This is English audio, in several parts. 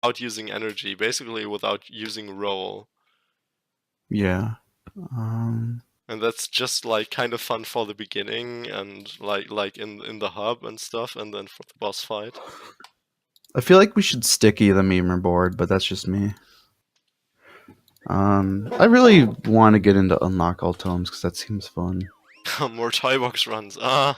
without using energy, basically without using roll. Yeah. And that's just like kind of fun for the beginning and like in the hub and stuff, and then for the boss fight. I feel like we should sticky the memer board, but that's just me. I really want to get into unlock all tomes because that seems fun. More toy box runs. I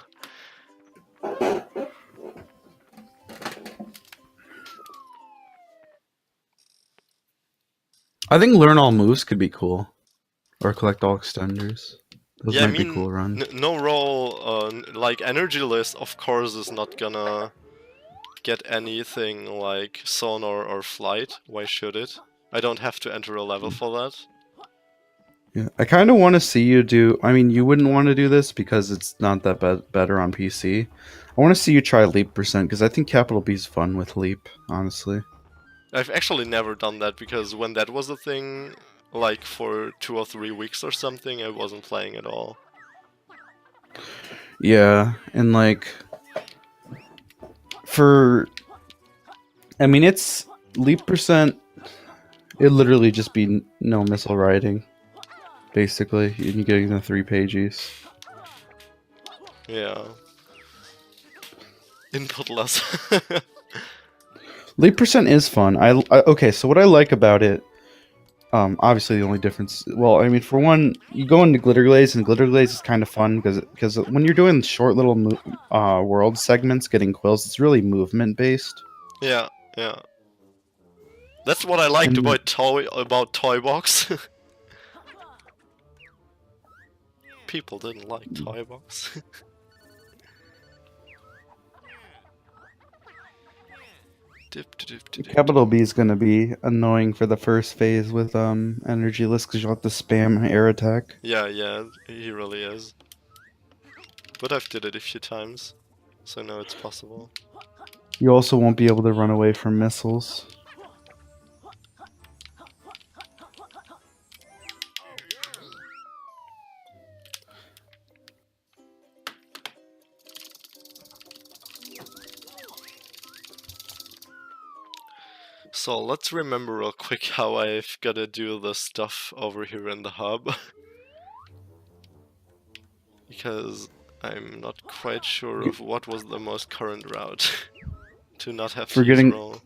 think learn all moves could be cool, or collect all extenders. Those Yeah, I might be mean, cool runs. no roll, like Energyless, of course, is not gonna get anything like sonar or flight. Why should it? I don't have to enter a level for that. Yeah, I kind of want to see you do. I mean, you wouldn't want to do this because it's not that better on PC. I want to see you try leap percent because I think capital B is fun with leap. Honestly. I've actually never done that because when that was a thing, like for 2 or 3 weeks or something, I wasn't playing at all. Yeah, and like for, I mean, it's leap percent. It'd literally just be no missile riding, basically. You getting the 3 pages. Yeah. Inputless. Leap percent is fun. Okay. So what I like about it, obviously the only difference. Well, I mean, for one, you go into glitter glaze, and glitter glaze is kind of fun because when you're doing short little world segments, getting quills, it's really movement based. Yeah, yeah. That's what I liked And about Toy Box. People didn't like Toy Box. capital B is gonna be annoying for the first phase with Energyless because you'll have to spam air attack. Yeah, yeah, he really is. But I've did it a few times, so now it's possible. You also won't be able to run away from missiles. So let's remember real quick how I've gotta do the stuff over here in the hub. Because I'm not quite sure of what was the most current route to not have to use roll.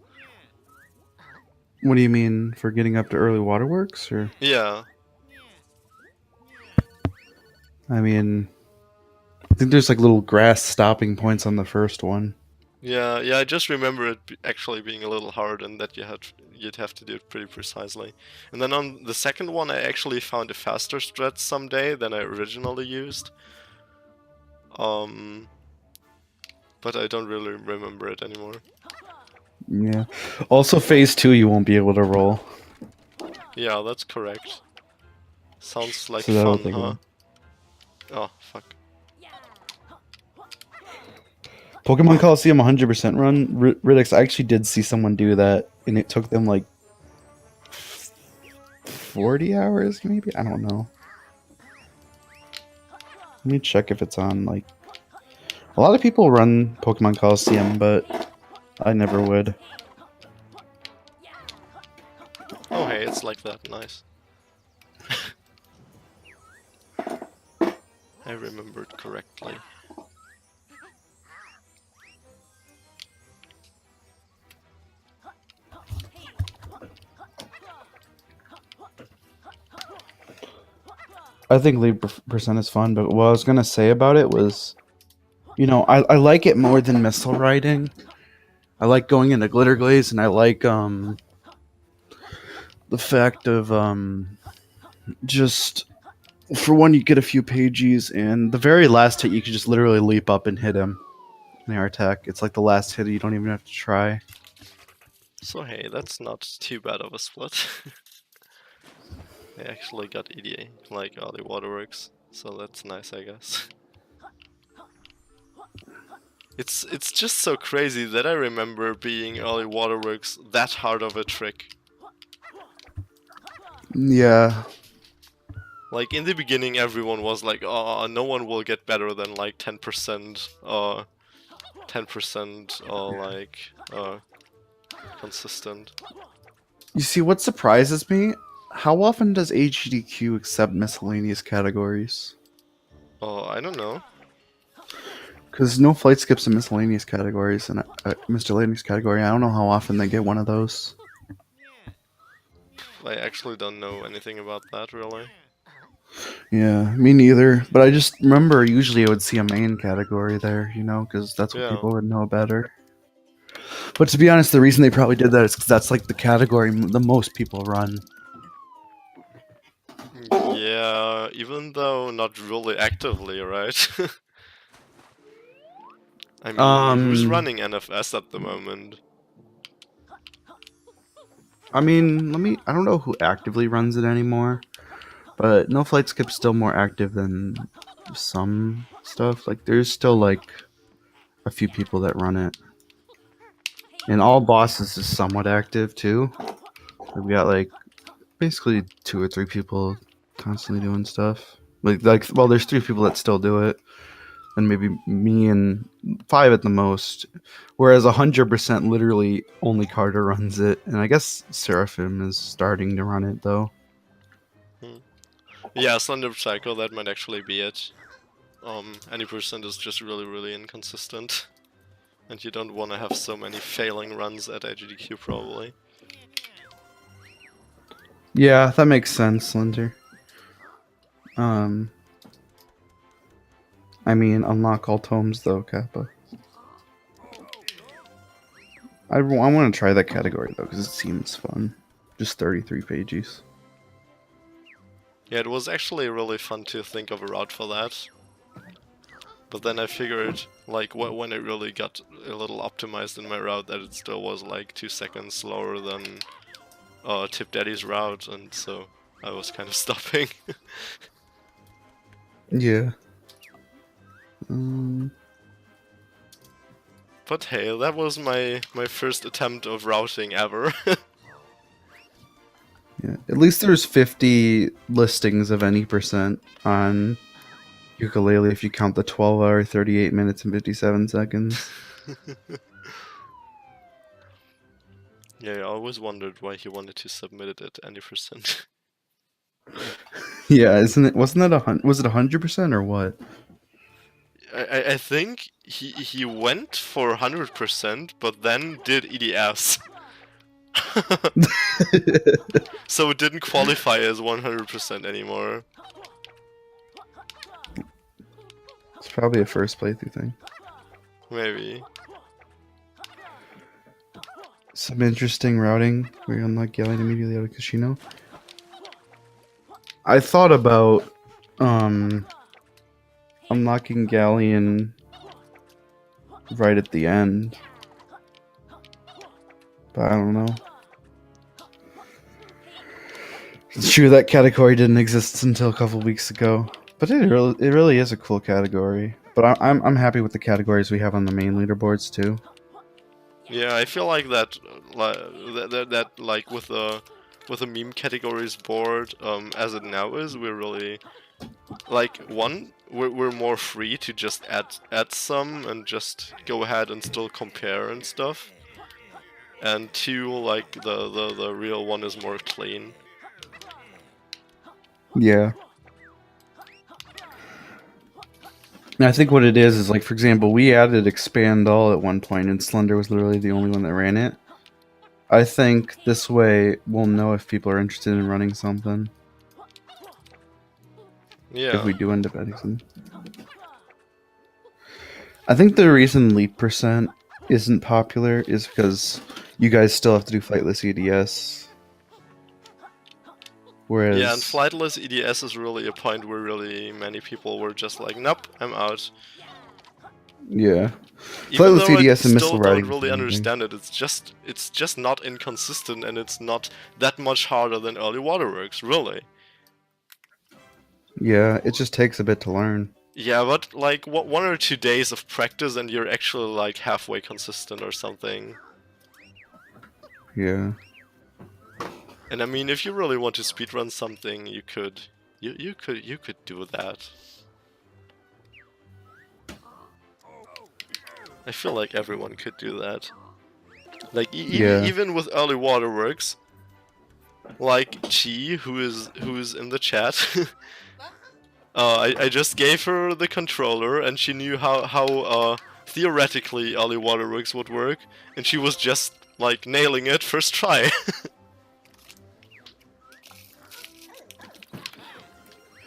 What do you mean for getting up to early waterworks, or? Yeah. I mean, I think there's like little grass stopping points on the first one. Yeah, I just remember it actually being a little hard and that you'd have to do it pretty precisely. And then on the second one I actually found a faster strat someday than I originally used. But I don't really remember it anymore. Yeah. Also, phase 2 you won't be able to roll. Yeah, that's correct. Sounds like So fun, huh? Oh, fuck. Pokemon Coliseum 100% run. Ridix, I actually did see someone do that, and it took them like 40 hours, maybe? I don't know. Let me check if it's on, like... A lot of people run Pokemon Coliseum, but I never would. Oh hey, it's like that, nice. I remembered correctly. I think lead percent is fun, but what I was gonna say about it was, you know, I like it more than missile riding. I like going into glitter glaze, and I like the fact of just for one you get a few pages, and the very last hit you can just literally leap up and hit him. In air attack, it's like the last hit you don't even have to try. So hey, that's not too bad of a split. I actually got EDA, like all the waterworks, so that's nice, I guess. It's just so crazy that I remember being early waterworks that hard of a trick. Yeah. Like in the beginning everyone was like, oh, no one will get better than like 10% or 10% or like consistent. You see, what surprises me? How often does HDQ accept miscellaneous categories? Oh, I don't know. Because no flight skips in miscellaneous categories, and miscellaneous category. I don't know how often they get one of those. I actually don't know anything about that, really. Yeah, me neither. But I just remember usually I would see a main category there, you know, because that's what Yeah. people would know better. But to be honest, the reason they probably did that is because that's like the category the most people run. Yeah, even though not really actively, right? I mean, who's Um, running NFS at the moment? I mean, I don't know who actively runs it anymore, but No Flight Skip's still more active than some stuff. Like, there's still like a few people that run it, and all bosses is somewhat active too. We got like basically 2 or 3 people constantly doing stuff. Well, there's 3 people that still do it, and maybe me and 5 at the most. Whereas 100% literally only Carter runs it, and I guess Seraphim is starting to run it though. Hmm. Yeah, Slender Psycho, that might actually be it. Any percent is just really inconsistent. And you don't want to have so many failing runs at IGDQ, probably. Yeah, that makes sense, Linter. I mean, unlock all tomes though, Kappa. I want to try that category though, because it seems fun. Just 33 pages. Yeah, it was actually really fun to think of a route for that. But then I figured, like, when it really got a little optimized in my route, that it still was like 2 seconds slower than Tip Daddy's route, and so I was kind of stopping. Yeah. But hey, that was my first attempt of routing ever. Yeah. At least there's 50 listings of any percent on Yooka-Laylee if you count the 12 hour, 38 minutes, and 57 seconds. Yeah, I always wondered why he wanted to submit it at any percent. Yeah, isn't it? Wasn't that was it 100% or what? I think he went for 100%, but then did EDS. So it didn't qualify as 100% anymore. It's probably a first playthrough thing. Maybe. Some interesting routing where you unlock Galleon immediately out of Casino. I thought about unlocking Galleon right at the end, but I don't know. It's true that category didn't exist until a couple weeks ago, but it really is a cool category. But I'm happy with the categories we have on the main leaderboards too. Yeah, I feel like that, like with the meme categories board, as it now is, we're really like we're more free to just add some and just go ahead and still compare and stuff. And 2, like the real one is more clean. Yeah. And I think what it is like, for example, we added Expand All at one point, and Slender was literally the only one that ran it. I think this way we'll know if people are interested in running something. Yeah. If we do end up adding some. I think the reason Leap Percent isn't popular is because you guys still have to do Flightless EDS. Whereas... Yeah, and Flightless EDS is really a point where really many people were just like, nope, I'm out. Yeah. Even Flightless though I EDS and still missile riding don't really understand it, it's just not inconsistent, and it's not that much harder than early waterworks, really. Yeah, it just takes a bit to learn. Yeah, but like 1 or 2 days of practice and you're actually like halfway consistent or something. Yeah. And I mean, if you really want to speedrun something, you could do that. I feel like everyone could do that. Like Yeah. even with early waterworks, like Chi, who is in the chat. I just gave her the controller, and she knew how theoretically early waterworks would work, and she was just like nailing it first try.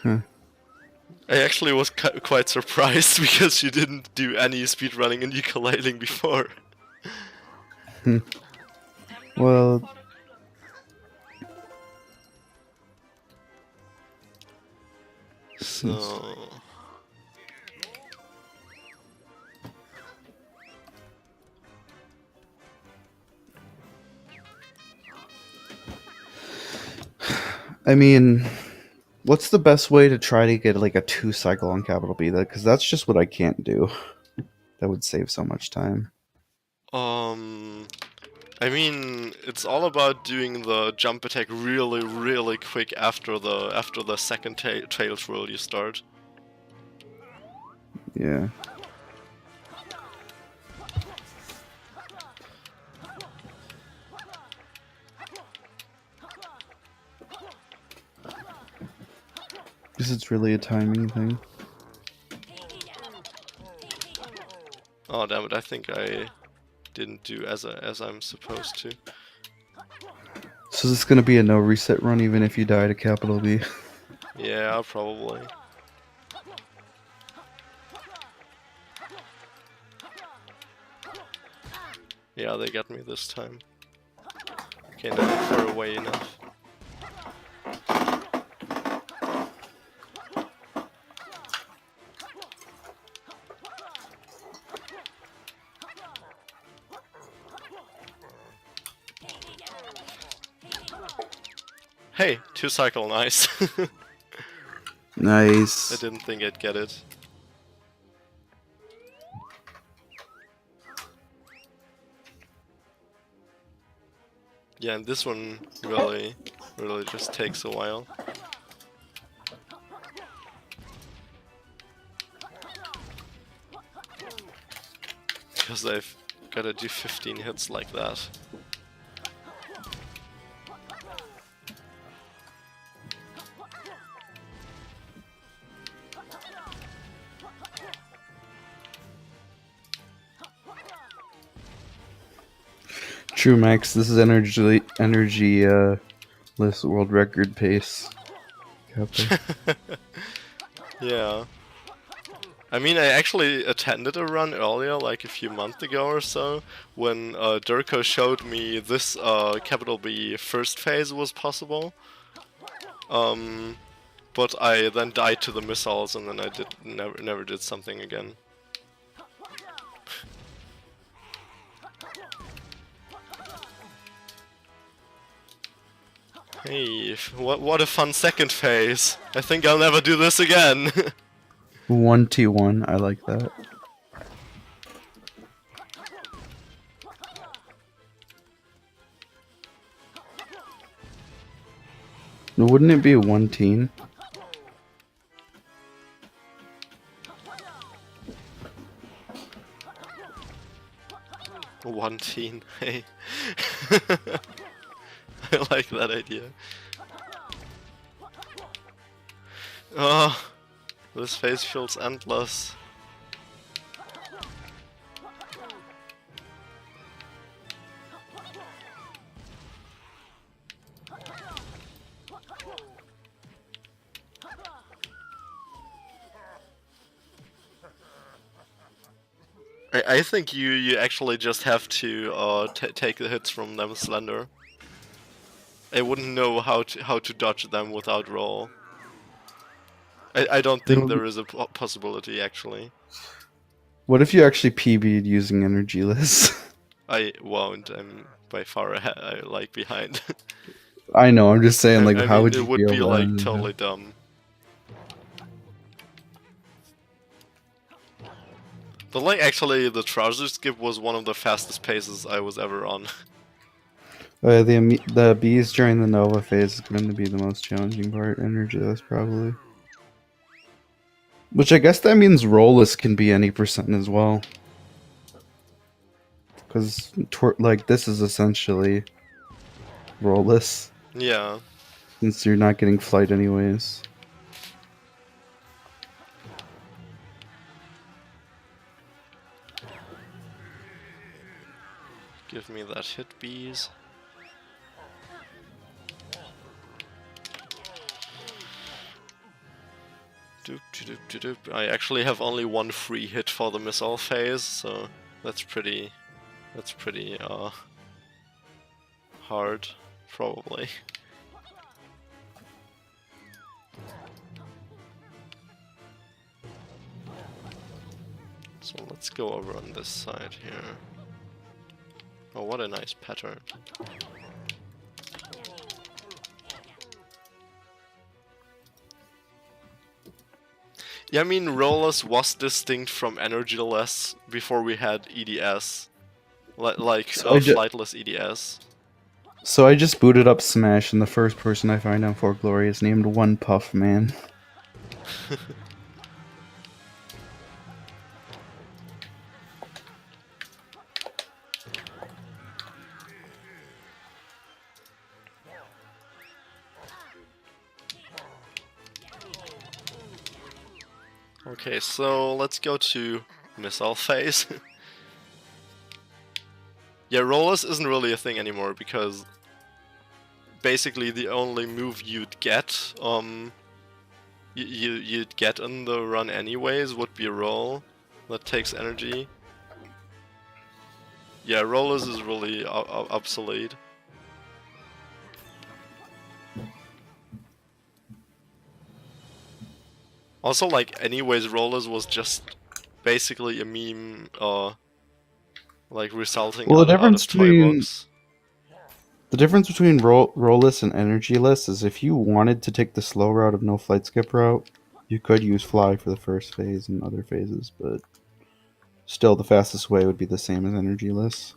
Huh. I actually was quite surprised because she didn't do any speedrunning in Yooka-Laylee before. Well, So I mean, what's the best way to try to get like a 2-cycle on capital B? Because that's just what I can't do. That would save so much time. I mean, it's all about doing the jump attack really, really quick after the second tail twirl you start. Yeah. Because it's really a timing thing. Oh damn it! I think I didn't do as I'm supposed to. So this is gonna be a no reset run even if you die to capital B. Yeah, probably. Yeah, they got me this time. Okay, not far away enough. Hey, 2-cycle, nice. Nice. I didn't think I'd get it. Yeah, and this one really just takes a while. Because I've gotta do 15 hits like that. True, Max. This is energyless world record pace. Yeah. I mean, I actually attended a run earlier, like a few months ago or so, when Durko showed me this capital B first phase was possible. But I then died to the missiles, and then I never did something again. Hey, what a fun second phase! I think I'll never do this again. 1T1, I like that. Wouldn't it be 1-teen? One teen, hey. I like that idea. Oh, this phase feels endless. I think you actually just have to take the hits from them slender. I wouldn't know how to dodge them without roll. I don't think there is a possibility actually. What if you actually PB'd using Energyless? I won't. I'm by far ahead. I like behind. I know. I'm just saying, like, I how mean, would you it would feel be like then? totally dumb. But like actually, the trouser skip was one of the fastest paces I was ever on. The bees during the Nova phase is going to be the most challenging part. Energyless, probably. Which I guess that means rollless can be any percent as well. Because like this is essentially rollless Yeah. since you're not getting flight anyways. Give me that hit, bees. Doop, doop, doop, doop. I actually have only one free hit for the missile phase, so that's pretty hard, probably. So let's go over on this side here. Oh, what a nice pattern. Yeah, I mean, Rollless was distinct from Energyless before we had EDS. Flightless EDS. So I just booted up Smash, and the first person I find on Fort Glory is named One Puff Man. Okay, so let's go to missile phase. Yeah, Rollless isn't really a thing anymore because basically the only move you'd get, you'd get in the run anyways would be a roll that takes energy. Yeah, Rollless is really obsolete. Also, like, anyways, Rollless was just basically a meme, like, resulting out of toy books. The difference between rollless and energyless is if you wanted to take the slow route of no flight skip route, you could use fly for the first phase and other phases, but still the fastest way would be the same as energyless.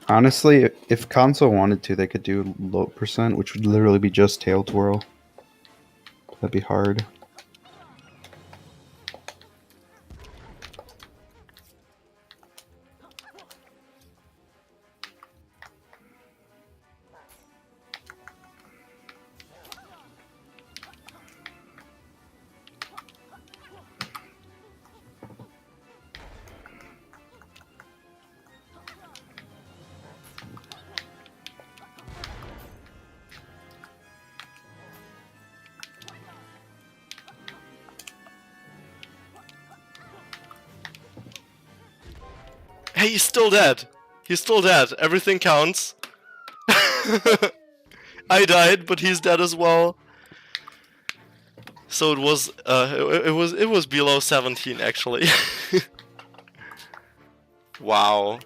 Honestly, if console wanted to, they could do low percent, which would literally be just tail twirl. That'd be hard. Hey, he's still dead! He's still dead. Everything counts. I died, but he's dead as well. So it was below 17 actually. Wow.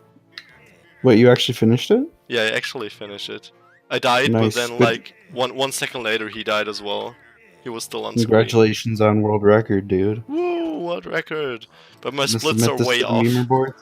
Wait, you actually finished it? Yeah, I actually finished it. I died, Nice. but then like one second later he died as well. He was still on screen. Congratulations on world record, dude. Woo, what record! But my Gonna splits submit are this way to the off. meme board?